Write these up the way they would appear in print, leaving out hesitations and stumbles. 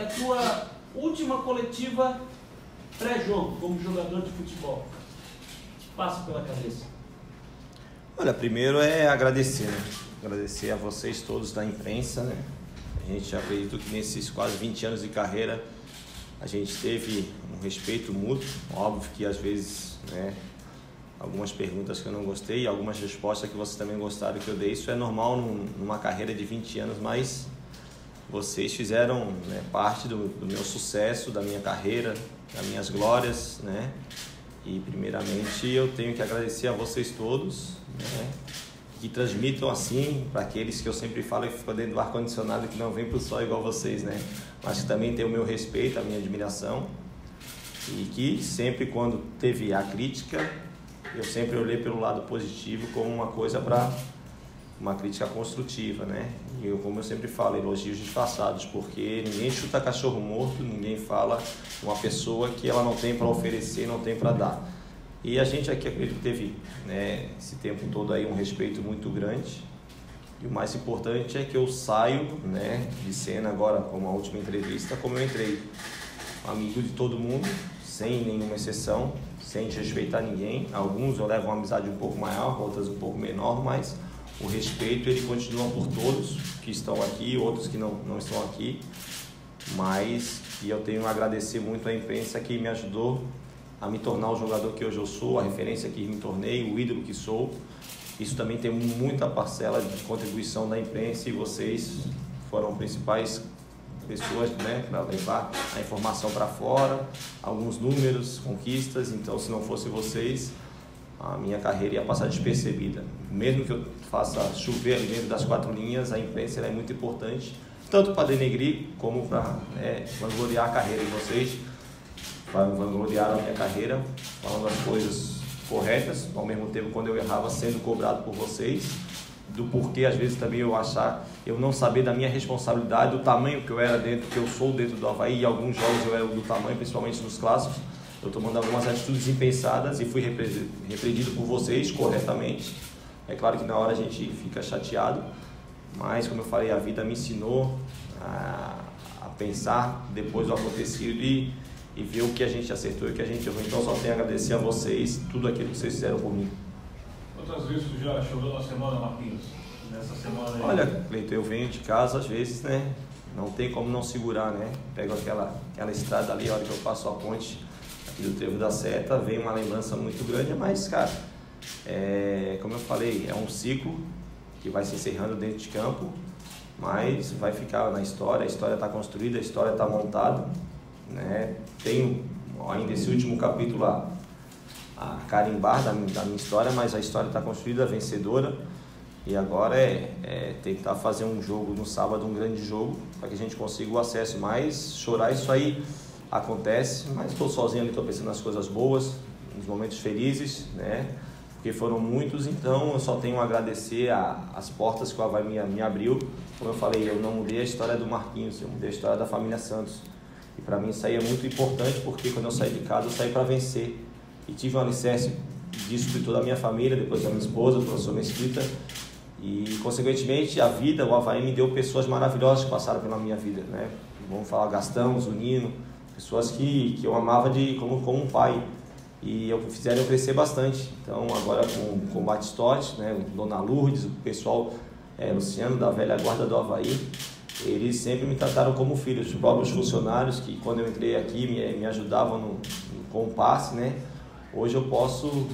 é a tua última coletiva pré-jogo como jogador de futebol? Passa pela cabeça. Olha, primeiro é agradecer, né? Agradecer a vocês todos da imprensa, né? A gente acredita que nesses quase 20 anos de carreira a gente teve um respeito mútuo. Óbvio que às vezes, né, algumas perguntas que eu não gostei, algumas respostas que vocês também gostaram que eu dei, isso é normal numa carreira de 20 anos, mas vocês fizeram, né, parte do meu sucesso, da minha carreira, das minhas glórias, né? E primeiramente eu tenho que agradecer a vocês todos, né, que transmitam assim para aqueles que eu sempre falo que ficam dentro do ar-condicionado, que não vem para o sol igual vocês, né? Mas que também tem o meu respeito, a minha admiração, e que sempre quando teve a crítica, eu sempre olhei pelo lado positivo como uma coisa para uma crítica construtiva, né? E eu, como eu sempre falo, elogios disfarçados, porque ninguém chuta cachorro morto, ninguém fala uma pessoa que ela não tem para oferecer, não tem para dar. E a gente aqui acredito que teve, né, esse tempo todo aí um respeito muito grande. E o mais importante é que eu saio, né, de cena agora, como a última entrevista, como eu entrei, amigo de todo mundo, sem nenhuma exceção, sem desrespeitar ninguém. Alguns eu levo uma amizade um pouco maior, outras um pouco menor, mas o respeito ele continua por todos que estão aqui, outros que não estão aqui. Mas e eu tenho a agradecer muito à imprensa que me ajudou a me tornar o jogador que hoje eu sou, a referência que me tornei, o ídolo que sou. Isso também tem muita parcela de contribuição da imprensa e vocês foram principais pessoas, né, para levar a informação para fora, alguns números, conquistas. Então, se não fosse vocês, a minha carreira ia passar despercebida. Mesmo que eu faça chover ali dentro das 4 linhas, a imprensa é muito importante, tanto para denegrir como para vangloriar a carreira de vocês, para vangloriar a minha carreira, falando as coisas corretas, ao mesmo tempo quando eu errava sendo cobrado por vocês, do porquê às vezes também eu não saber da minha responsabilidade, do tamanho que eu era dentro, que eu sou dentro do Avaí, e alguns jogos eu era do tamanho, principalmente nos clássicos, eu tomando algumas atitudes impensadas e fui repreendido por vocês corretamente. É claro que na hora a gente fica chateado, mas como eu falei, a vida me ensinou a pensar depois do acontecido e ver o que a gente acertou e o que a gente errou. Então só tenho a agradecer a vocês tudo aquilo que vocês fizeram por mim. Quantas vezes tu já chorou na semana, Marquinhos? Nessa semana aí? Olha, Cleiton, eu venho de casa às vezes, né? Não tem como não segurar, né? Pego aquela estrada ali, a hora que eu passo a ponte aqui do Trevo da Seta, vem uma lembrança muito grande, mas, cara, como eu falei, é um ciclo que vai se encerrando dentro de campo, mas vai ficar na história, a história está construída, a história está montada, né? Tenho ainda esse último capítulo a carimbar da minha história, mas a história está construída, vencedora, e agora é tentar fazer um jogo no sábado, um grande jogo, para que a gente consiga o acesso. Mas chorar, isso aí acontece, mas estou sozinho ali, estou pensando nas coisas boas, nos momentos felizes, né? Porque foram muitos, então eu só tenho a agradecer as portas que o Avaí me abriu. Como eu falei, eu não mudei a história do Marquinhos, eu mudei a história da família Santos. E para mim isso aí é muito importante, porque quando eu saí de casa, eu saí para vencer. E tive um alicerce disso de toda a minha família, depois da minha esposa, do professor Mesquita. E, consequentemente, a vida, o Avaí me deu pessoas maravilhosas que passaram pela minha vida, né? Vamos falar Gastão, Zunino, pessoas que eu amava como um pai. E fizeram eu crescer bastante. Então, agora com o Batistotti, né, Dona Lourdes, o pessoal, Luciano, da velha guarda do Avaí, eles sempre me trataram como filho. Os próprios funcionários que, quando eu entrei aqui, me ajudavam com o passe, né? Hoje eu posso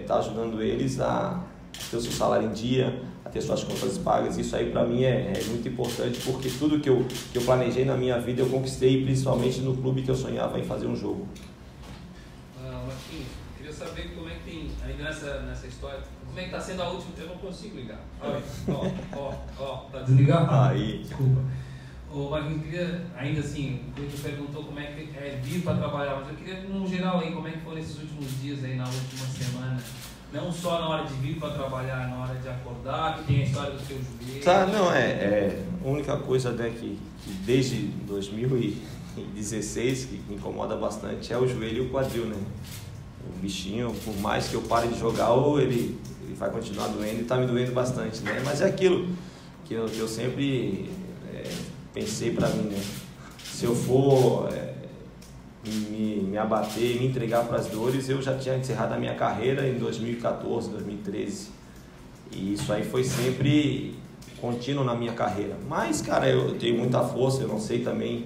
estar ajudando eles a ter o seu salário em dia, a ter suas contas pagas. Isso aí para mim é muito importante, porque tudo que eu planejei na minha vida eu conquistei, principalmente no clube que eu sonhava em fazer um jogo. Marquinhos, queria saber como é que tem, ainda nessa história, como é que está sendo a última. Eu não consigo ligar. Tá desligado? Aí. Desculpa. Ô Marquinhos, queria ainda assim, o Cleiton perguntou como é que é vir para trabalhar, mas eu queria, no geral, aí, como é que foram esses últimos dias aí, na última semana? Não só na hora de vir para trabalhar, na hora de acordar, que tem a história do seu joelho. Tá, não, a única coisa, né, que desde 2016 que me incomoda bastante é o joelho e o quadril, né? O bichinho, por mais que eu pare de jogar, ele vai continuar doendo e tá me doendo bastante, né? Mas é aquilo que eu sempre pensei para mim, né? Se se eu for me abater, me entregar para as dores, eu já tinha encerrado a minha carreira em 2014, 2013. E isso aí foi sempre contínuo na minha carreira. Mas, cara, eu tenho muita força, eu não sei também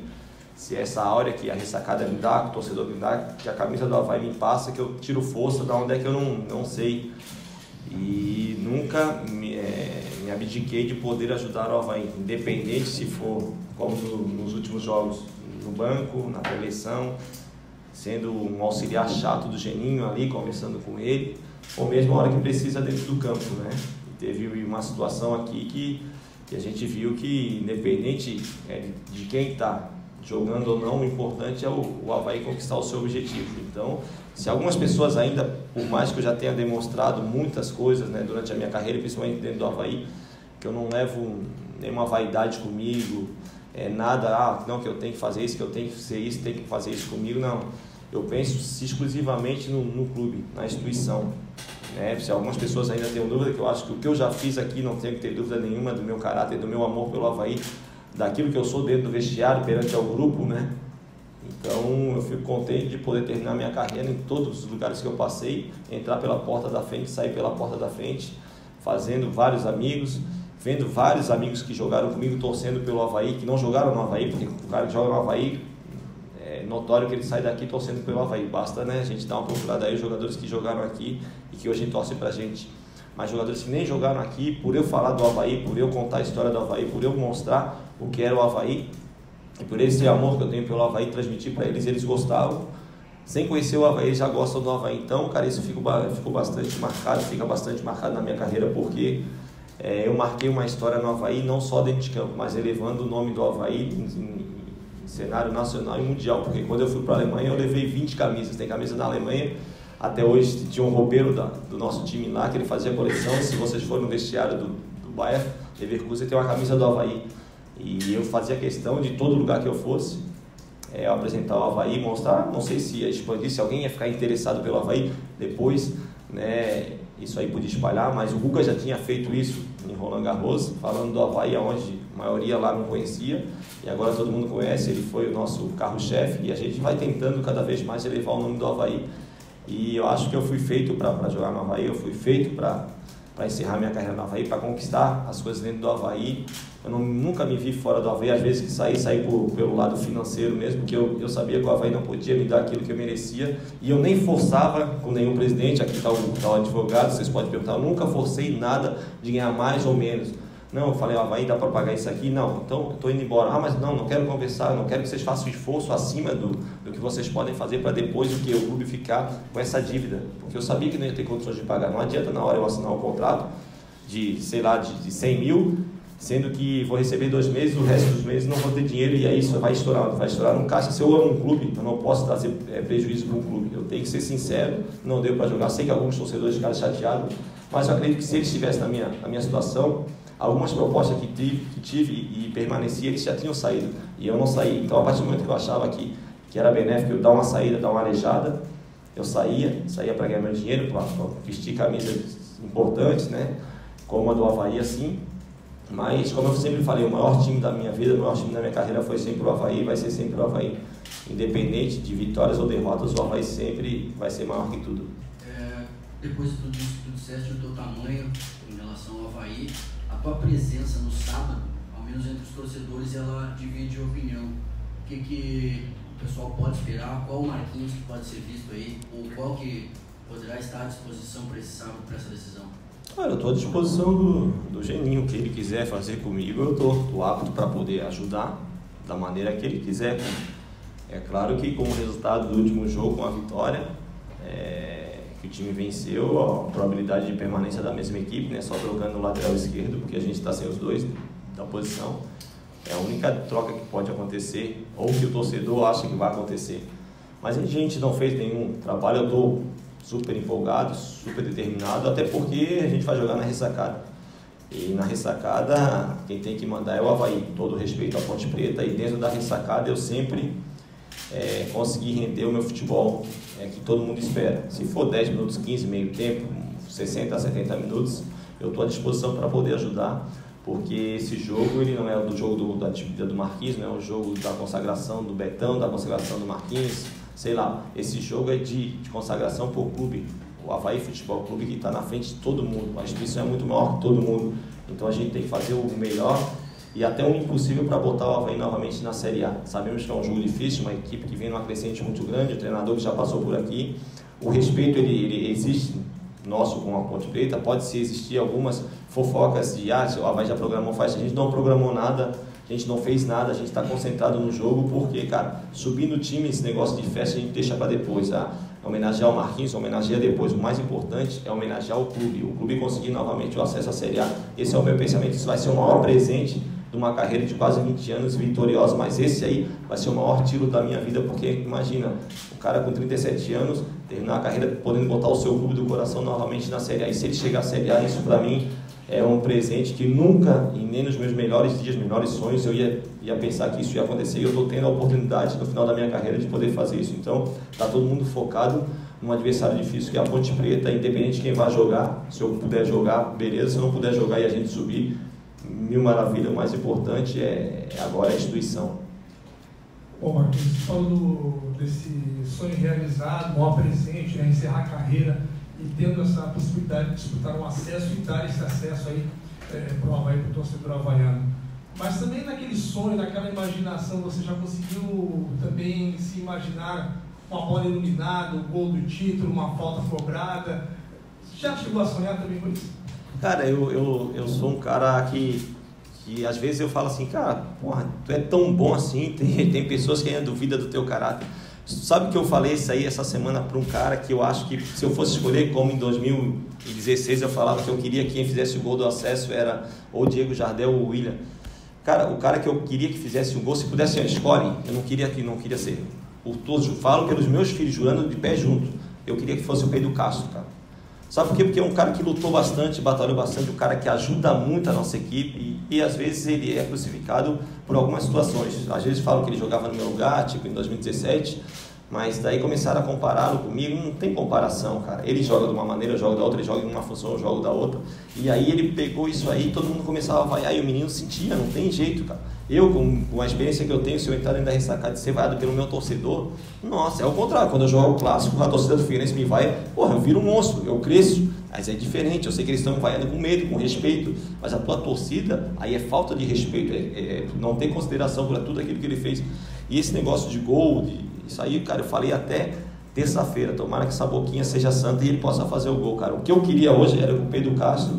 se essa áurea que a ressacada me dá, que o torcedor me dá, que a camisa do Avaí me passa, que eu tiro força da onde é que eu não sei. E nunca me abdiquei de poder ajudar o Avaí, independente se for, como nos últimos jogos, no banco, na preleção, sendo um auxiliar chato do Geninho ali, conversando com ele, ou mesmo a hora que precisa dentro do campo, né? E teve uma situação aqui que a gente viu que, independente de quem está jogando ou não, o importante é o Avaí conquistar o seu objetivo. Então, se algumas pessoas ainda, por mais que eu já tenha demonstrado muitas coisas, né, durante a minha carreira, principalmente dentro do Avaí, que eu não levo nenhuma vaidade comigo, nada, não, que eu tenho que fazer isso, que eu tenho que ser isso, tem que fazer isso comigo, não. Eu penso exclusivamente no clube, na instituição. Né? Se algumas pessoas ainda têm dúvida, que eu acho que o que eu já fiz aqui, não tenho que ter dúvida nenhuma do meu caráter, do meu amor pelo Avaí, daquilo que eu sou dentro do vestiário, perante ao grupo, né? Então eu fico contente de poder terminar minha carreira em todos os lugares que eu passei, entrar pela porta da frente, sair pela porta da frente, fazendo vários amigos, vendo vários amigos que jogaram comigo, torcendo pelo Avaí, que não jogaram no Avaí, porque o cara que joga no Avaí, é notório que ele sai daqui torcendo pelo Avaí. Basta, né, a gente dar uma procurada aí, os jogadores que jogaram aqui e que hoje torcem pra gente. Mas jogadores que nem jogaram aqui, por eu falar do Avaí, por eu contar a história do Avaí, por eu mostrar o que era o Avaí, e por esse amor que eu tenho pelo Avaí, transmitir para eles gostavam. Sem conhecer o Avaí, eles já gostam do Avaí. Então, cara, isso ficou bastante marcado, fica bastante marcado na minha carreira, porque eu marquei uma história no Avaí, não só dentro de campo, mas elevando o nome do Avaí em cenário nacional e mundial. Porque quando eu fui para a Alemanha, eu levei 20 camisas. Tem camisa na Alemanha. Até hoje tinha um roupeiro do nosso time lá, que ele fazia coleção. Se vocês forem no vestiário do Bayer Leverkusen, tem uma camisa do Avaí. E eu fazia questão de todo lugar que eu fosse, eu apresentar o Avaí, mostrar, não sei se ia expandir, se alguém ia ficar interessado pelo Avaí depois, né, isso aí podia espalhar, mas o Guga já tinha feito isso em Roland Garros, falando do Avaí, onde a maioria lá não conhecia, e agora todo mundo conhece, ele foi o nosso carro-chefe, e a gente vai tentando cada vez mais elevar o nome do Avaí. E eu acho que eu fui feito para jogar no Avaí, eu fui feito para encerrar minha carreira no Avaí, para conquistar as coisas dentro do Avaí. Eu nunca me vi fora do Avaí, às vezes que saí pelo lado financeiro mesmo, porque eu sabia que o Avaí não podia me dar aquilo que eu merecia, e eu nem forçava com nenhum presidente. Aqui está o advogado, vocês podem perguntar, eu nunca forcei nada de ganhar mais ou menos. Não, eu falei, o Avaí dá para pagar isso aqui? Não, então eu estou indo embora. Mas não quero conversar, não quero que vocês façam esforço acima do que vocês podem fazer para depois o clube ficar com essa dívida, porque eu sabia que não ia ter condições de pagar. Não adianta na hora eu assinar um contrato de 100 mil, sendo que vou receber 2 meses, o resto dos meses não vou ter dinheiro, e aí isso vai estourar no caixa. Se eu amo um clube, eu não posso trazer prejuízo para um clube, eu tenho que ser sincero, não deu para jogar. Sei que alguns torcedores ficaram chateados, mas eu acredito que se eles estivessem na minha situação, algumas propostas que tive e permaneci, eles já tinham saído, e eu não saí. Então, a partir do momento que eu achava que era benéfico eu dar uma saída, dar uma arejada, eu saía para ganhar meu dinheiro, para vestir camisas importantes, né, como a do Avaí, assim. Mas, como eu sempre falei, o maior time da minha vida, o maior time da minha carreira foi sempre o Avaí, vai ser sempre o Avaí. Independente de vitórias ou derrotas, o Avaí sempre vai ser maior que tudo. Depois de tudo isso que tu disseste, o teu tamanho em relação ao Avaí, a tua presença no sábado, ao menos entre os torcedores, ela divide opinião. O que o pessoal pode esperar? Qual o Marquinhos que pode ser visto aí? Ou qual que poderá estar à disposição para esse sábado, para essa decisão? Olha, eu estou à disposição do Geninho. O que ele quiser fazer comigo, eu estou apto para poder ajudar da maneira que ele quiser. É claro que, como resultado do último jogo, com a vitória, que o time venceu, a probabilidade de permanência da mesma equipe, né, só trocando o lateral esquerdo, porque a gente está sem os dois da posição, é a única troca que pode acontecer, ou que o torcedor acha que vai acontecer. Mas a gente não fez nenhum trabalho. Eu estou super empolgado, super determinado, até porque a gente vai jogar na ressacada. E na ressacada, quem tem que mandar é o Avaí. Todo respeito à Ponte Preta, e dentro da ressacada eu sempre consegui render o meu futebol que todo mundo espera. Se for 10 minutos, 15, meio tempo, 60 a 70 minutos, eu estou à disposição para poder ajudar, porque esse jogo ele não é o jogo da despedida do Marquinhos, não é o jogo da consagração do Betão, da consagração do Marquinhos, sei lá. Esse jogo é de consagração por clube, o Avaí Futebol Clube, que está na frente de todo mundo. A instituição é muito maior que todo mundo, então a gente tem que fazer o melhor e até o impossível para botar o Avaí novamente na Série A. Sabemos que é um jogo difícil, uma equipe que vem numa crescente muito grande, o treinador que já passou por aqui. O respeito ele existe nosso com a Ponte Preta, pode-se existir algumas fofocas de o Avaí já programou, a gente não programou nada, a gente não fez nada, a gente está concentrado no jogo, porque, cara, subindo o time, esse negócio de festa a gente deixa para depois, homenagear o Marquinhos, homenagear depois, o mais importante é homenagear o clube conseguir novamente o acesso à Série A. Esse é o meu pensamento, isso vai ser o maior presente de uma carreira de quase 20 anos vitoriosa, mas esse aí vai ser o maior tiro da minha vida, porque imagina, o cara com 37 anos, terminar a carreira podendo botar o seu clube do coração novamente na Série A, e se ele chegar à Série A, isso para mim é um presente que nunca, e nem nos meus melhores dias, melhores sonhos, eu ia pensar que isso ia acontecer, e eu estou tendo a oportunidade no final da minha carreira de poder fazer isso. Então, está todo mundo focado num adversário difícil que é a Ponte Preta, independente de quem vai jogar. Se eu puder jogar, beleza, se eu não puder jogar e a gente subir, mil maravilha. O mais importante é agora a instituição. Bom, Marquinhos, você falou desse sonho realizado, maior presente, encerrar a carreira e tendo essa possibilidade de disputar um acesso e dar esse acesso aí para o Avaí, para o torcedor havaiano. Mas também naquele sonho, naquela imaginação, você já conseguiu também se imaginar uma bola iluminada, o gol do título, uma falta cobrada? Já chegou a sonhar também com isso? Cara, eu sou um cara que às vezes eu falo assim, cara, porra, tu é tão bom assim, tem pessoas que ainda duvidam do teu caráter. Sabe que eu falei isso aí essa semana para um cara que eu acho que se eu fosse escolher, como em 2016 eu falava que eu queria que quem fizesse o gol do acesso era ou o Diego Jardel ou o William. Cara, o cara que eu queria que fizesse o gol, se pudesse escolhe, eu não queria ser. Falo pelos meus filhos, jurando de pé junto, eu queria que fosse o Pedro Castro, cara. Sabe por quê? Porque é um cara que lutou bastante, batalhou bastante, um cara que ajuda muito a nossa equipe e às vezes ele é crucificado por algumas situações. Às vezes falam que ele jogava no meu lugar, tipo em 2017, mas daí começaram a compará-lo comigo, não tem comparação, cara. Ele joga de uma maneira, eu jogo da outra, ele joga em uma função, eu jogo da outra. E aí ele pegou isso aí, todo mundo começava a vaiar e o menino sentia, não tem jeito, cara. Eu, com a experiência que eu tenho, se eu entrar dentro da ressacada de ser vaiado pelo meu torcedor, nossa, é o contrário. Quando eu jogo o clássico, a torcida do Figueirense me vai, porra, eu viro um monstro, eu cresço. Mas é diferente, eu sei que eles estão vaiando com medo, com respeito, mas a tua torcida, aí é falta de respeito, não ter consideração por tudo aquilo que ele fez. E esse negócio de gol, isso aí, cara, eu falei até terça-feira, tomara que essa boquinha seja santa e ele possa fazer o gol, cara. O que eu queria hoje era que o Pedro Castro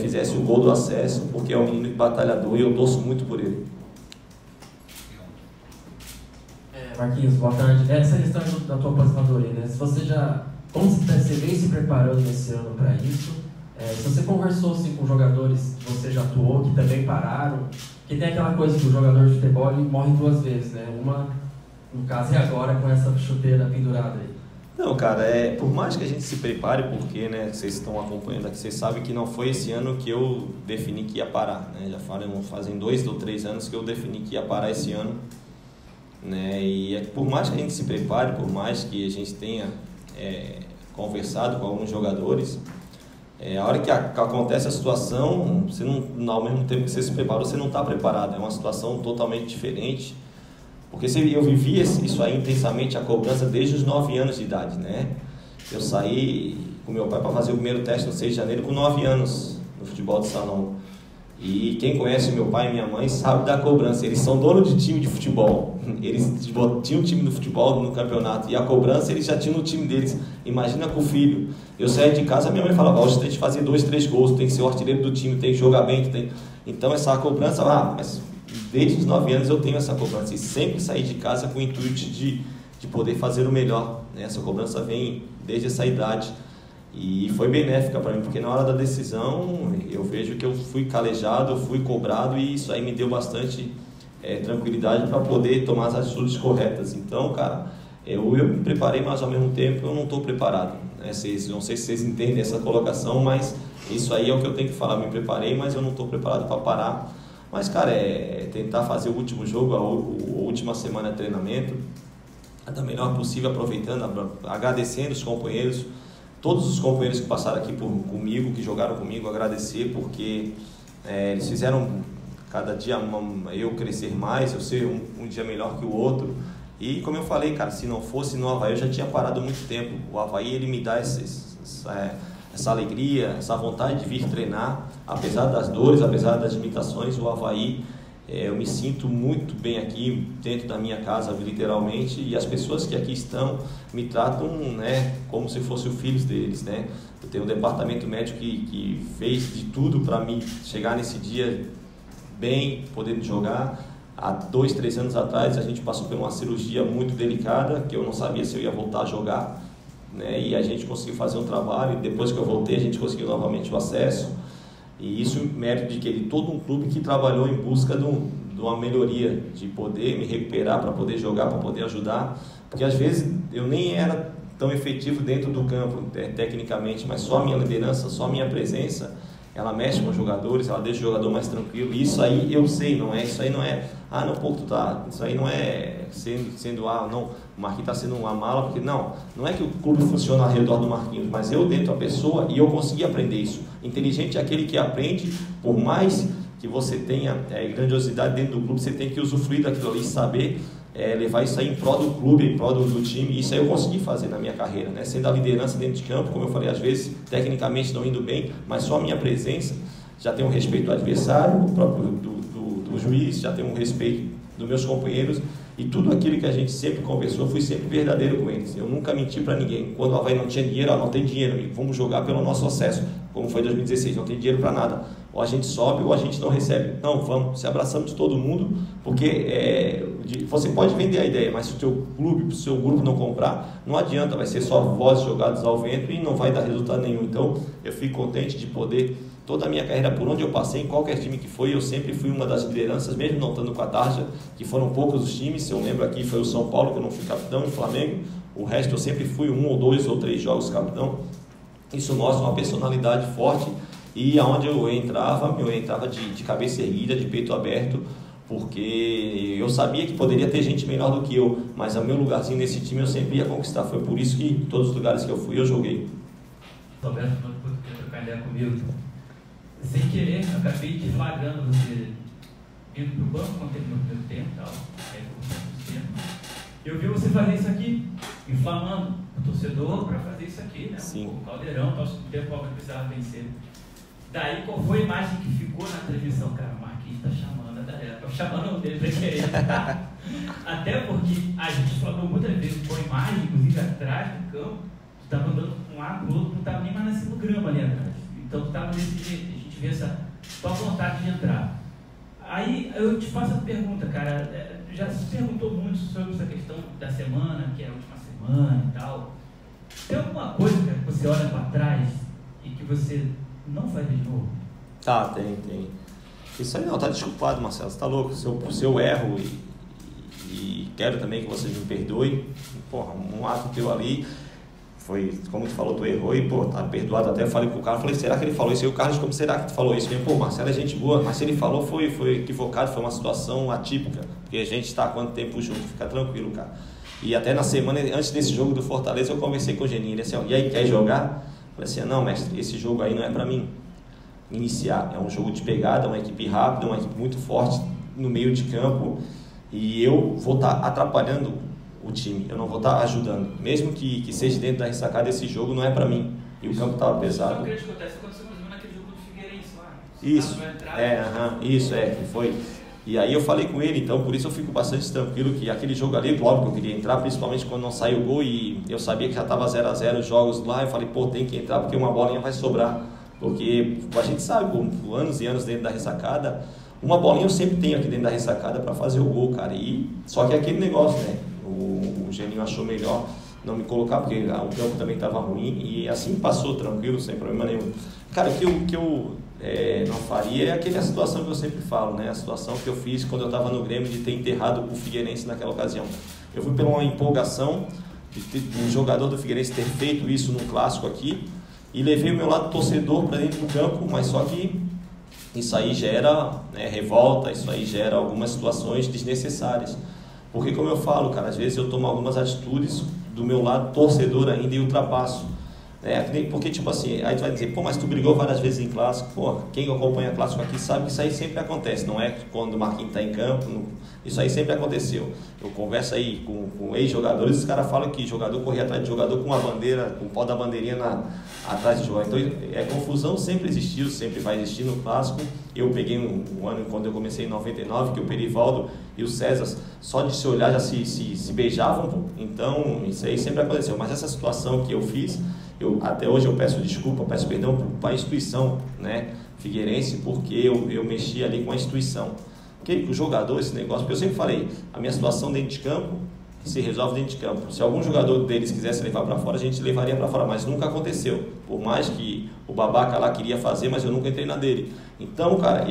fizesse o gol do acesso, porque é um menino batalhador e eu torço muito por ele. Marquinhos, boa tarde. Essa questão da tua aposentadoria, né? Se você já, como você vem se preparando nesse ano para isso? Se você conversou assim, com jogadores que você já atuou, que também pararam, que tem aquela coisa que o jogador de futebol ele morre duas vezes, né? Uma, no caso, é agora com essa chuteira pendurada aí. Não, cara, por mais que a gente se prepare, porque, né, vocês estão acompanhando aqui, vocês sabem que não foi esse ano que eu defini que ia parar, né? Já fazem 2 ou 3 anos que eu defini que ia parar esse ano, né? E por mais que a gente se prepare, por mais que a gente tenha conversado com alguns jogadores, a hora que acontece a situação, você não, ao mesmo tempo que você se preparou, você não está preparado, é uma situação totalmente diferente. Porque eu vivi isso aí intensamente, a cobrança desde os 9 anos de idade, né? Eu saí com meu pai para fazer o primeiro teste no 6 de janeiro com 9 anos no futebol de salão. E quem conhece meu pai e minha mãe sabe da cobrança. Eles são donos de time de futebol. Eles tinham um time do futebol no campeonato. E a cobrança eles já tinham no time deles. Imagina com o filho. Eu saía de casa, minha mãe falava, hoje tem que fazer 2, 3 gols, tem que ser o artilheiro do time, tem que jogar bem. Então essa cobrança, mas desde os 9 anos eu tenho essa cobrança. E sempre saí de casa com o intuito de poder fazer o melhor, né? Essa cobrança vem desde essa idade. E foi benéfica para mim, porque na hora da decisão eu vejo que eu fui calejado, eu fui cobrado e isso aí me deu bastante tranquilidade para poder tomar as atitudes corretas. Então, cara, eu me preparei, mas ao mesmo tempo eu não estou preparado, né? Não sei se vocês entendem essa colocação, mas isso aí é o que eu tenho que falar. Me preparei, mas eu não estou preparado para parar. Mas, cara, tentar fazer o último jogo, a última semana de treinamento da melhor possível, aproveitando, agradecendo os companheiros, todos os companheiros que passaram aqui comigo, que jogaram comigo, agradecer, porque Eles fizeram cada dia eu crescer mais, eu ser um dia melhor que o outro. E como eu falei, cara, se não fosse no Avaí, eu já tinha parado há muito tempo. O Avaí, ele me dá essa alegria, essa vontade de vir treinar, apesar das dores, apesar das limitações. O Avaí, eu me sinto muito bem aqui dentro da minha casa, literalmente, e as pessoas que aqui estão me tratam, né, como se fosse o filho deles, né? Eu tenho um departamento médico que fez de tudo para mim chegar nesse dia bem, podendo jogar. Há 2, 3 anos atrás a gente passou por uma cirurgia muito delicada, que eu não sabia se eu ia voltar a jogar, né? E a gente conseguiu fazer um trabalho, e depois que eu voltei a gente conseguiu novamente o acesso. E isso mérito de que todo um clube que trabalhou em busca de uma melhoria, de poder me recuperar para poder jogar, para poder ajudar, porque às vezes eu nem era tão efetivo dentro do campo, tecnicamente, mas só a minha liderança, só a minha presença, ela mexe com os jogadores, ela deixa o jogador mais tranquilo. E isso aí eu sei, isso aí não é, não, pô, isso aí não é não, o Marquinhos está sendo uma mala, porque não é que o clube funciona ao redor do Marquinhos, mas eu dentro da pessoa, e eu consegui aprender isso. Inteligente é aquele que aprende, por mais que você tenha grandiosidade dentro do clube, você tem que usufruir daquilo ali, saber levar isso aí em prol do clube, em prol do time. Isso aí eu consegui fazer na minha carreira, né? Sendo a liderança dentro de campo, como eu falei, às vezes tecnicamente não indo bem, mas só a minha presença já tem um respeito do adversário, do próprio do juiz, já tem um respeito dos meus companheiros, e tudo aquilo que a gente sempre conversou, fui sempre verdadeiro com eles. Eu nunca menti para ninguém. Quando o Avaí não tinha dinheiro, não tem dinheiro, amigo, vamos jogar pelo nosso acesso, como foi em 2016, não tem dinheiro para nada, ou a gente sobe ou a gente não recebe. Não, vamos, se abraçamos de todo mundo, porque você pode vender a ideia, mas se o teu clube, o seu grupo não comprar, não adianta, vai ser só vozes jogadas ao vento e não vai dar resultado nenhum. Então eu fico contente de poder, toda a minha carreira, por onde eu passei, em qualquer time que foi, eu sempre fui uma das lideranças, mesmo não estando com a Tarja, que foram poucos os times. Se eu lembro aqui, foi o São Paulo, que eu não fui capitão, e o Flamengo. O resto eu sempre fui 1 ou 2 ou 3 jogos capitão. Isso mostra uma personalidade forte, e aonde eu entrava de cabeça erguida, de peito aberto, porque eu sabia que poderia ter gente melhor do que eu, mas o meu lugarzinho nesse time eu sempre ia conquistar. Foi por isso que em todos os lugares que eu fui, eu joguei. Roberto, depois que quer trocar ideia comigo, sem querer, acabei te flagrando você indo pro banco, quando teve no primeiro tempo, tal, eu vi você fazer isso aqui, inflamando o torcedor para fazer isso aqui, né? Sim. O Caldeirão, o tempo que precisava vencer. Daí, qual foi a imagem que ficou na televisão? Cara, o Marquinhos está chamando a galera, está chamando o dele para querer. Até porque a gente falou muitas vezes com a imagem, inclusive atrás do campo, tu estava andando com um lado, o outro não estava nem mais nascendo grama ali atrás. Então tu estava desse jeito, a gente vê essa tua vontade de entrar. Aí eu te faço a pergunta, cara, já se perguntou muito sobre essa questão da semana, que é a última semana e tal. Tem alguma coisa, cara, que você olha para trás e que você não faz de novo? Tá, tem. Isso aí não, tá desculpado, Marcelo, você tá louco. Se eu erro e quero também que vocês me perdoem, porra, um ato teu ali foi, como tu falou, tu errou e, pô, tá perdoado. Até eu falei pro cara, será que ele falou isso? E o Carlos, como será que tu falou isso? Pô, Marcelo é gente boa, mas se ele falou foi equivocado, foi uma situação atípica, porque a gente tá há quanto tempo junto, fica tranquilo, cara. E até na semana, antes desse jogo do Fortaleza, eu conversei com o Geninho, ele assim, e aí, quer jogar? Eu falei assim, não, mestre, esse jogo aí não é pra mim iniciar, é um jogo de pegada, uma equipe rápida, uma equipe muito forte no meio de campo, e eu vou estar atrapalhando o time, eu não vou estar ajudando, mesmo que seja dentro da ressacada. Esse jogo não é pra mim, e o campo estava pesado. Só queria te contar, isso aconteceu naquele jogo do Figueirense lá. Isso, foi. E aí eu falei com ele, então por isso eu fico bastante tranquilo que aquele jogo ali, logo que eu queria entrar, principalmente quando não saiu o gol e eu sabia que já estava 0-0 os jogos lá, eu falei, pô, tem que entrar porque uma bolinha vai sobrar, porque a gente sabe, por anos e anos dentro da ressacada, uma bolinha eu sempre tenho aqui dentro da ressacada para fazer o gol, cara, e só que é aquele negócio, né, o Geninho achou melhor não me colocar, porque o campo também estava ruim, e assim passou tranquilo, sem problema nenhum. Cara, o que eu não faria é aquela situação que eu sempre falo, né? A situação que eu fiz quando eu estava no Grêmio de ter enterrado o Figueirense naquela ocasião. Eu fui por uma empolgação de um jogador do Figueirense ter feito isso num clássico aqui, e levei o meu lado torcedor para dentro do campo, mas só que isso aí gera, né, revolta, isso aí gera algumas situações desnecessárias. Porque, como eu falo, cara, às vezes eu tomo algumas atitudes do meu lado torcedor ainda e ultrapasso. Porque, tipo assim, aí tu vai dizer, pô, mas tu brigou várias vezes em clássico. Pô, quem acompanha clássico aqui sabe que isso aí sempre acontece, não é quando o Marquinhos está em campo, isso aí sempre aconteceu. Eu converso aí com ex-jogadores, os caras falam que jogador corria atrás de jogador com uma bandeira, com o pó da bandeirinha atrás de jogador. Então, confusão sempre existiu, sempre vai existir no clássico. Eu peguei um ano, quando eu comecei em 99, que o Perivaldo e o César, só de se olhar já se beijavam, pô. Então, isso aí sempre aconteceu. Mas essa situação que eu fiz, até hoje eu peço desculpa, peço perdão para a instituição, né, figueirense, porque eu mexi ali com a instituição. Porque o jogador, esse negócio, porque eu sempre falei, a minha situação dentro de campo se resolve dentro de campo. Se algum jogador deles quisesse levar para fora, a gente levaria para fora, mas nunca aconteceu. Por mais que o babaca lá queria fazer, mas eu nunca entrei na dele. Então, cara,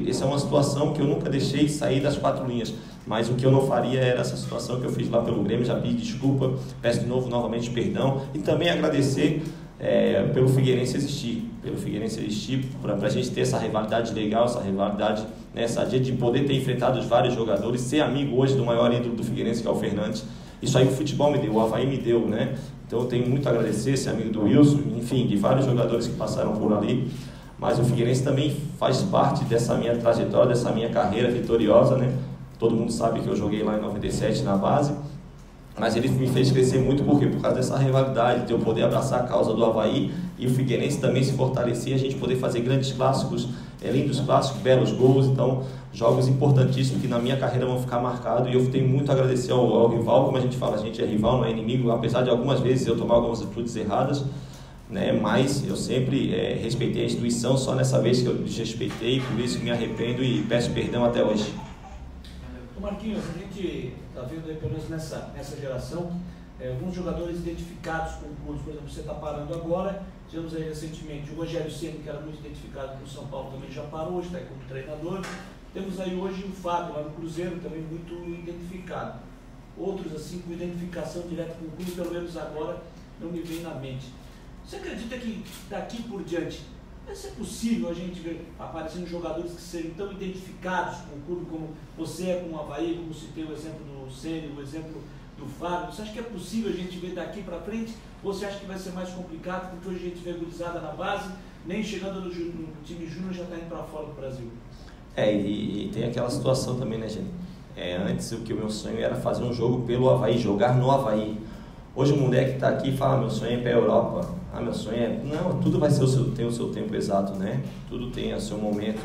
essa é uma situação que eu nunca deixei sair das 4 linhas. Mas o que eu não faria era essa situação que eu fiz lá pelo Grêmio. Já pedi desculpa, peço de novo, novamente, perdão. E também agradecer pelo Figueirense existir. Para a gente ter essa rivalidade legal, essa rivalidade, né, essa dia de poder ter enfrentado os vários jogadores, ser amigo hoje do maior ídolo do Figueirense, que é o Fernandes. Isso aí o futebol me deu, o Avaí me deu, né? Então eu tenho muito a agradecer, ser amigo do Wilson, enfim, de vários jogadores que passaram por ali. Mas o Figueirense também faz parte dessa minha trajetória, dessa minha carreira vitoriosa, né? Todo mundo sabe que eu joguei lá em 97 na base, mas ele me fez crescer muito por causa dessa rivalidade, de eu poder abraçar a causa do Avaí e o Figueirense também se fortalecer, a gente poder fazer grandes clássicos, lindos clássicos, belos gols. Então, jogos importantíssimos que na minha carreira vão ficar marcados, e eu tenho muito a agradecer ao rival. Como a gente fala, a gente é rival, não é inimigo, apesar de algumas vezes eu tomar algumas atitudes erradas, né? Mas eu sempre respeitei a instituição, só nessa vez que eu desrespeitei, por isso me arrependo e peço perdão até hoje. Marquinhos, a gente está vendo aí, pelo menos nessa geração, alguns jogadores identificados com clubes. Por exemplo, você está parando agora, tivemos aí recentemente o Rogério Ceni, que era muito identificado com o São Paulo, também já parou, hoje está aí como treinador. Temos aí hoje o Fábio, lá no Cruzeiro, também muito identificado. Outros, assim, com identificação direta com o clube, pelo menos agora, não me vem na mente. Você acredita que daqui por diante vai ser possível a gente ver aparecendo jogadores que serem tão identificados com o clube como você é com o Avaí, como citei o exemplo do Ceni, o exemplo do Fábio? Você acha que é possível a gente ver daqui para frente? Ou você acha que vai ser mais complicado, porque hoje a gente vê gurizada na base, nem chegando no time júnior já está indo para fora do Brasil? E tem aquela situação também, né, gente? Antes o meu sonho era fazer um jogo pelo Avaí, jogar no Avaí. Hoje o moleque está aqui e fala, meu sonho é ir para a Europa. Meu sonho é... Não, tudo vai ser tem o seu tempo exato, né? Tudo tem o seu momento.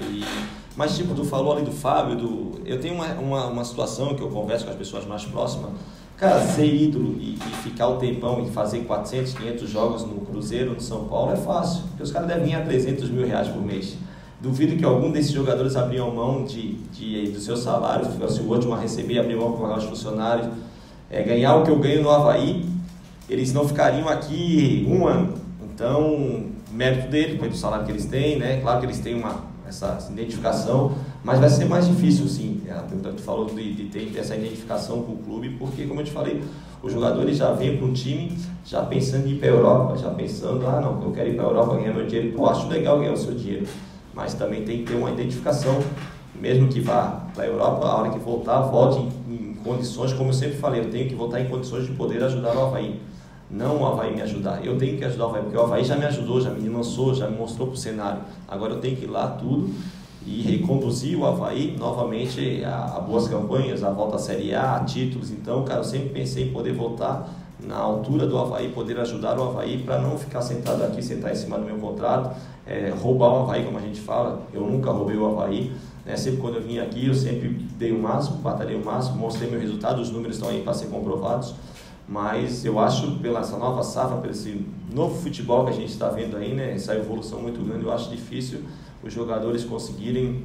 Mas, tipo, tu falou ali do Fábio, eu tenho uma situação que eu converso com as pessoas mais próximas. Cara, ser ídolo e ficar o tempão e fazer 400, 500 jogos no Cruzeiro, no São Paulo, é fácil. Porque os caras devem ganhar 300 mil reais por mês. Duvido que algum desses jogadores abriam mão do seu salário, se o último a receber, abriam mão para pagar os funcionários. Ganhar o que eu ganho no Avaí, eles não ficariam aqui um ano. Então, mérito dele, pelo salário que eles têm, né? Claro que eles têm essa identificação, mas vai ser mais difícil, sim. Tu falou de ter essa identificação com o clube, porque, como eu te falei, os jogadores já vêm para um time já pensando em ir para a Europa, já pensando, não, eu quero ir para a Europa ganhar meu dinheiro. Pô, acho legal ganhar o seu dinheiro, mas também tem que ter uma identificação, mesmo que vá para a Europa, a hora que voltar, volte em condições, como eu sempre falei, eu tenho que voltar em condições de poder ajudar o Avaí. Não o Avaí me ajudar, eu tenho que ajudar o Avaí, porque o Avaí já me ajudou, já me lançou, já me mostrou para o cenário. Agora eu tenho que ir lá tudo e reconduzir o Avaí novamente a boas campanhas, a volta à Série A, a títulos. Então, cara, eu sempre pensei em poder voltar na altura do Avaí, poder ajudar o Avaí para não ficar sentado aqui, sentar em cima do meu contrato, roubar o Avaí, como a gente fala. Eu nunca roubei o Avaí, né? Sempre quando eu vim aqui, eu sempre dei o máximo, batalhei o máximo, mostrei meu resultado, os números estão aí para ser comprovados. Mas eu acho, pela essa nova safra, pelo esse novo futebol que a gente está vendo aí, né, essa evolução muito grande, eu acho difícil os jogadores conseguirem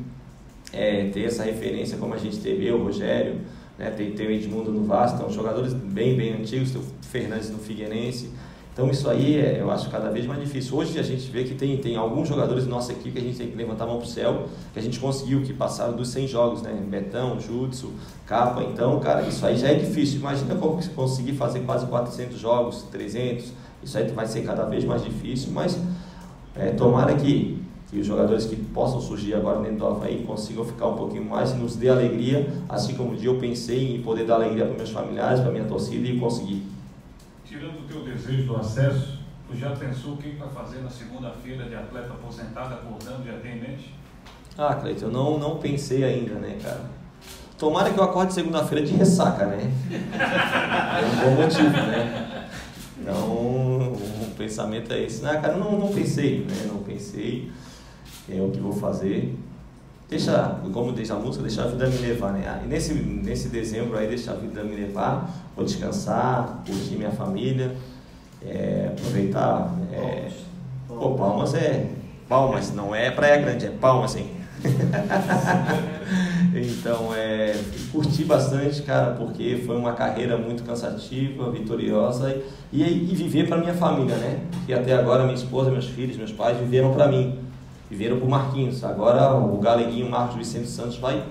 ter essa referência como a gente teve, o Rogério, né, tem o Edmundo no Vasco, então jogadores bem antigos, tem o Fernandes no Figueirense. Então isso aí eu acho cada vez mais difícil. Hoje a gente vê que tem alguns jogadores da nossa equipe que a gente tem que levantar a mão para o céu, que a gente conseguiu, que passaram dos 100 jogos, né? Betão, Judson, Capa. Então, cara, isso aí já é difícil. Imagina conseguir fazer quase 400 jogos, 300. Isso aí vai ser cada vez mais difícil, mas tomara que os jogadores que possam surgir agora dentro do Avaí consigam ficar um pouquinho mais e nos dê alegria, assim como um dia eu pensei em poder dar alegria para meus familiares, para minha torcida e conseguir. Tirando o teu desejo do acesso, Tu já pensou o que vai fazer na segunda-feira de atleta aposentado, acordando, já tem em mente? Ah, Cleiton, eu não pensei ainda, né, cara? Tomara que eu acorde segunda-feira de ressaca, né? É um bom motivo, né? Então, o pensamento é esse. Não, cara, eu não pensei, né? Não pensei o que vou fazer. Como diz a música, deixar a vida me levar, né? E nesse dezembro aí, deixar a vida me levar, vou descansar, curtir minha família, aproveitar. Palmas, não é Praia Grande, é Palmas, assim. Então, curti bastante, cara, porque foi uma carreira muito cansativa, vitoriosa e viver para minha família, né? Porque até agora minha esposa, meus filhos, meus pais viveram para mim, viveram pro Marquinhos. Agora o galeguinho Marcos Vicente Santos vai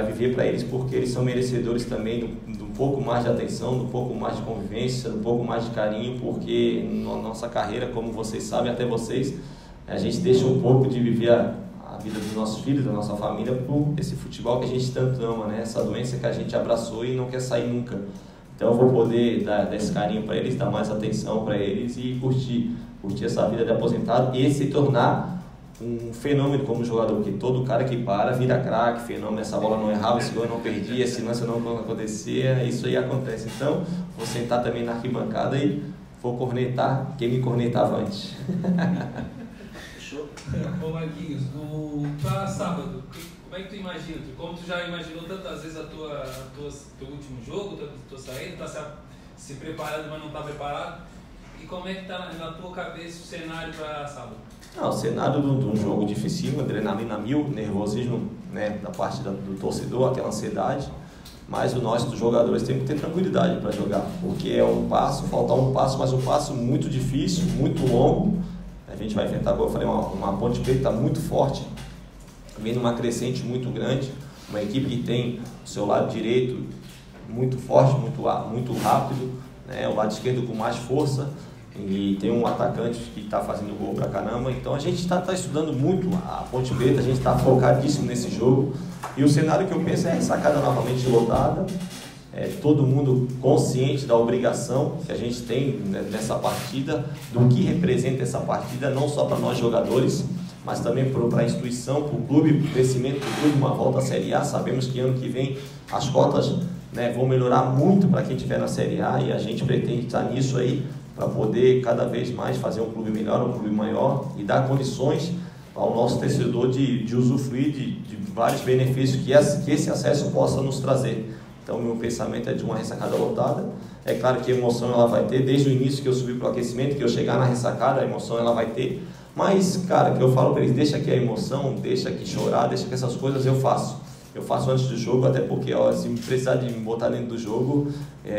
viver para eles, porque eles são merecedores também do pouco mais de atenção, do pouco mais de convivência, do pouco mais de carinho, porque na nossa carreira, como vocês sabem, até vocês, a gente deixa um pouco de viver a vida dos nossos filhos, da nossa família, por esse futebol que a gente tanto ama, né? Essa doença que a gente abraçou e não quer sair nunca. Então eu vou poder dar esse carinho para eles, dar mais atenção para eles e curtir essa vida de aposentado e se tornar um fenômeno como jogador, porque todo cara que para vira craque, fenômeno, essa bola não errava, esse gol não perdia, esse lance não acontecia, isso aí acontece. Então vou sentar também na arquibancada e vou cornetar quem me cornetava antes. Ô Marquinhos, para sábado, como é que tu imagina? Como tu já imaginou tantas vezes teu último jogo, tua saída, tá se preparando, mas não tá preparado? E como é que tá na tua cabeça o cenário para sábado? O cenário de um jogo dificílimo, adrenalina mil, nervosismo, né, da parte do torcedor, aquela ansiedade, mas nós dos jogadores temos que ter tranquilidade para jogar, porque é faltar um passo, mas um passo muito difícil, muito longo. A gente vai enfrentar, como eu falei, uma Ponte Preta muito forte, vem numa crescente muito grande, uma equipe que tem o seu lado direito muito forte, muito rápido, né, o lado esquerdo com mais força, e tem um atacante que está fazendo gol pra caramba. Então a gente está estudando muito a Ponte Preta, a gente está focadíssimo nesse jogo, e o cenário que eu penso é a ressacada novamente lotada, todo mundo consciente da obrigação que a gente tem nessa partida, do que representa essa partida, não só para nós jogadores, mas também para a instituição, para o clube, para o crescimento do clube, uma volta à Série A. Sabemos que ano que vem as cotas, né, vão melhorar muito para quem estiver na Série A, e a gente pretende estar nisso aí, para poder cada vez mais fazer um clube melhor, um clube maior, e dar condições ao nosso torcedor de usufruir de vários benefícios que esse acesso possa nos trazer. Então, meu pensamento é de uma ressacada lotada. É claro que a emoção ela vai ter, desde o início que eu subi para o aquecimento, que eu chegar na ressacada, a emoção ela vai ter. Mas, cara, que eu falo para eles, deixa aqui a emoção, deixa aqui chorar, deixa que essas coisas eu faço. Eu faço antes do jogo, até porque, se precisar de me botar dentro do jogo,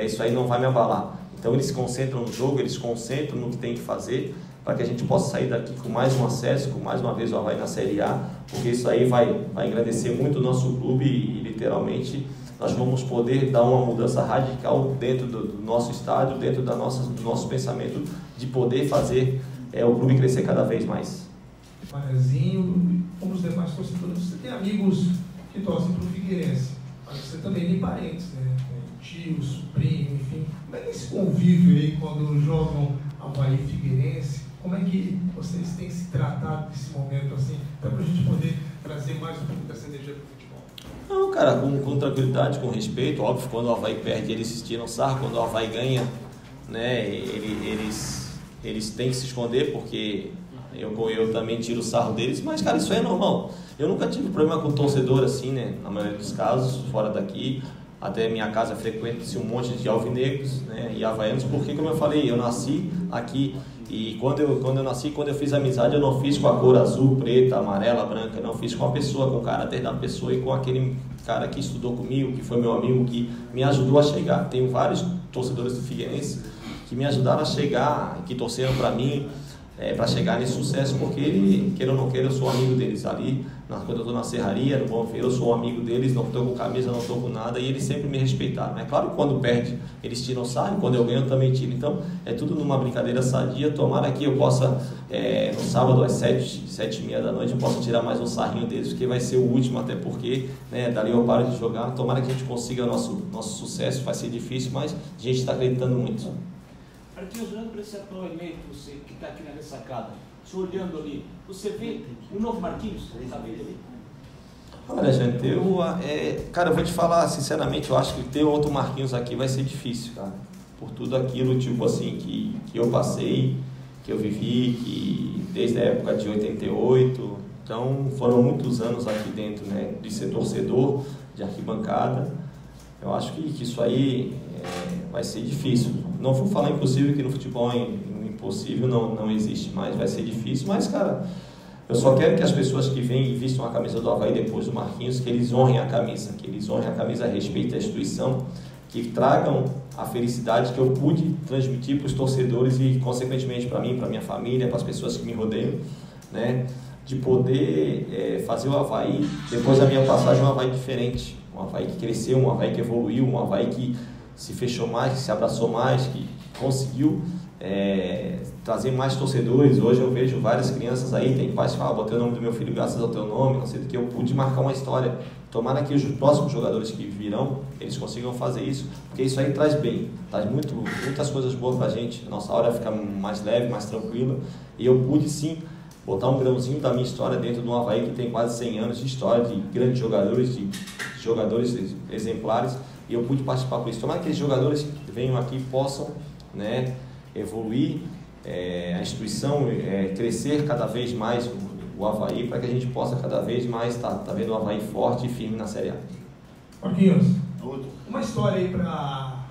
isso aí não vai me abalar. Então, eles se concentram no jogo, eles se concentram no que tem que fazer, para que a gente possa sair daqui com mais um acesso, com mais uma vez o Avaí na Série A, porque isso aí vai engrandecer muito o nosso clube e literalmente nós vamos poder dar uma mudança radical dentro do nosso estádio, dentro do nosso pensamento, de poder fazer o clube crescer cada vez mais. Manezinho, como os demais torcedores, você tem amigos que torcem para o Figueirense, mas você também tem parentes, né? Tio, sobrinho, enfim. Como é que esse convívio aí quando jogam Avaí e Figueirense? Como é que vocês têm se tratado nesse momento assim, para a gente poder trazer mais um pouco dessa energia para o futebol? Não, cara, com tranquilidade, com respeito. Óbvio, quando o Avaí perde, eles tiram sarro. Quando o Avaí ganha, né, eles têm que se esconder, porque eu também tiro o sarro deles. Mas, cara, isso aí é normal. Eu nunca tive problema com torcedor assim, né, na maioria dos casos, fora daqui. Até minha casa frequenta-se um monte de alvinegros, né, e havaianos, porque, como eu falei, eu nasci aqui. E quando eu nasci, quando eu fiz amizade, eu não fiz com a cor azul, preta, amarela, branca, não fiz com a pessoa, com o caráter da pessoa e com aquele cara que estudou comigo, que foi meu amigo, que me ajudou a chegar. Tenho vários torcedores do Figueirense que me ajudaram a chegar, que torceram para mim, para chegar nesse sucesso, porque, queira ou não queira, eu sou amigo deles ali. Quando eu estou na serraria, no Bom Feiro, eu sou amigo deles, não estou com camisa, não estou com nada, e eles sempre me respeitaram. É claro que quando perde, eles tiram sarro, quando eu ganho, eu também tiro. Então, é tudo numa brincadeira sadia. Tomara que eu possa, no sábado às 7h30 da noite, eu possa tirar mais um sarrinho deles, porque vai ser o último, até porque, né, dali eu paro de jogar. Tomara que a gente consiga nosso sucesso, vai ser difícil, mas a gente está acreditando muito. Marquinhos, olhando para esse atual eleito, você que está aqui na ressacada, se olhando ali, você vê um novo Marquinhos? Está vendo ali? Olha, gente, cara, eu vou te falar sinceramente, eu acho que ter outro Marquinhos aqui vai ser difícil, cara. Por tudo aquilo, tipo assim, que eu passei, que eu vivi, que desde a época de 88, então foram muitos anos aqui dentro, né, de ser torcedor, de arquibancada. Eu acho que isso aí vai ser difícil. Não vou falar impossível, que no futebol impossível não existe mais, vai ser difícil, mas, cara, eu só quero que as pessoas que vêm e vistam a camisa do Avaí depois do Marquinhos, que eles honrem a camisa, respeitem a instituição, que tragam a felicidade que eu pude transmitir para os torcedores e, consequentemente, para mim, para minha família, para as pessoas que me rodeiam, né? De poder fazer o Avaí, depois da minha passagem, um Avaí diferente, um Avaí que cresceu, um Avaí que evoluiu, um Avaí que se fechou mais, que se abraçou mais, que conseguiu trazer mais torcedores. Hoje eu vejo várias crianças aí, tem pais que falam, botei o nome do meu filho graças ao teu nome, não sei do que, eu pude marcar uma história. Tomara que os próximos jogadores que virão, eles consigam fazer isso, porque isso aí traz bem, traz muitas coisas boas pra gente, a nossa hora fica mais leve, mais tranquila, e eu pude sim botar um grãozinho da minha história dentro de um Avaí que tem quase 100 anos de história, de grandes jogadores, de jogadores exemplares, e eu pude participar por isso. Tomara que aqueles jogadores que venham aqui possam, né, evoluir a instituição, crescer cada vez mais o Avaí, para que a gente possa cada vez mais estar vendo o Avaí forte e firme na Série A. Marquinhos, uma história aí para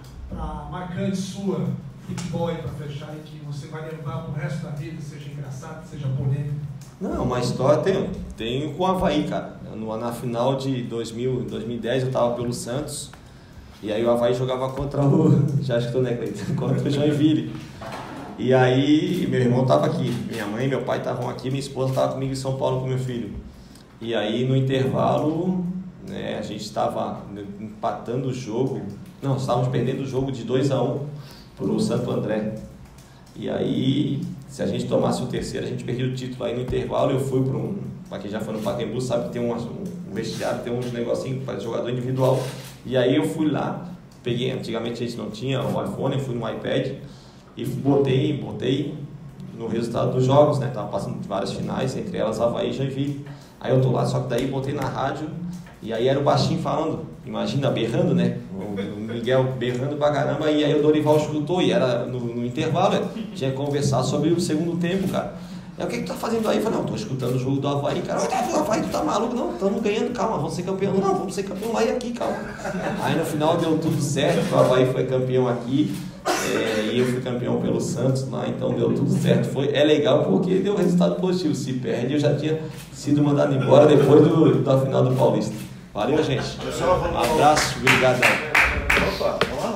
marcante sua, futebol aí para fechar, e que você vai lembrar pro resto da vida, seja engraçado, seja polêmico. Não, uma história tenho com o Avaí, cara. Na final de 2010 eu estava pelo Santos, e aí o Avaí jogava contra já estou, né, Cleiton? Contra o Joinville. E aí meu irmão estava aqui, minha mãe e meu pai estavam aqui, minha esposa estava comigo em São Paulo com meu filho. E aí no intervalo, né, a gente estava empatando o jogo, estávamos perdendo o jogo de 2-1 para o Santo André. E aí, se a gente tomasse o terceiro, a gente perdia o título. Aí no intervalo eu fui para quem já foi no Pacaembu, sabe que tem um vestiário, tem uns negocinhos para jogador individual. E aí eu fui lá, peguei, antigamente a gente não tinha o iPhone, eu fui no iPad e botei no resultado dos jogos, né? Tava passando de várias finais, entre elas Avaí e Joinville. Aí eu tô lá, só que daí botei na rádio e aí era o baixinho falando, imagina, berrando, né? O Miguel berrando pra caramba, e aí o Dorival escutou e era no intervalo, tinha que conversar sobre o segundo tempo, cara. Aí o que tu tá fazendo aí? Eu falei, não, tô escutando o jogo do Avaí, cara. O Avaí, tu tá maluco? Não, estamos ganhando, calma, vamos ser campeão. Não, vamos ser campeão lá e aqui, calma. Aí no final deu tudo certo, o Avaí foi campeão aqui, e eu fui campeão pelo Santos lá, então deu tudo certo. É legal porque deu resultado positivo. Se perde, eu já tinha sido mandado embora depois da final do Paulista. Valeu, gente. Um abraço, obrigado. Opa, vamos lá.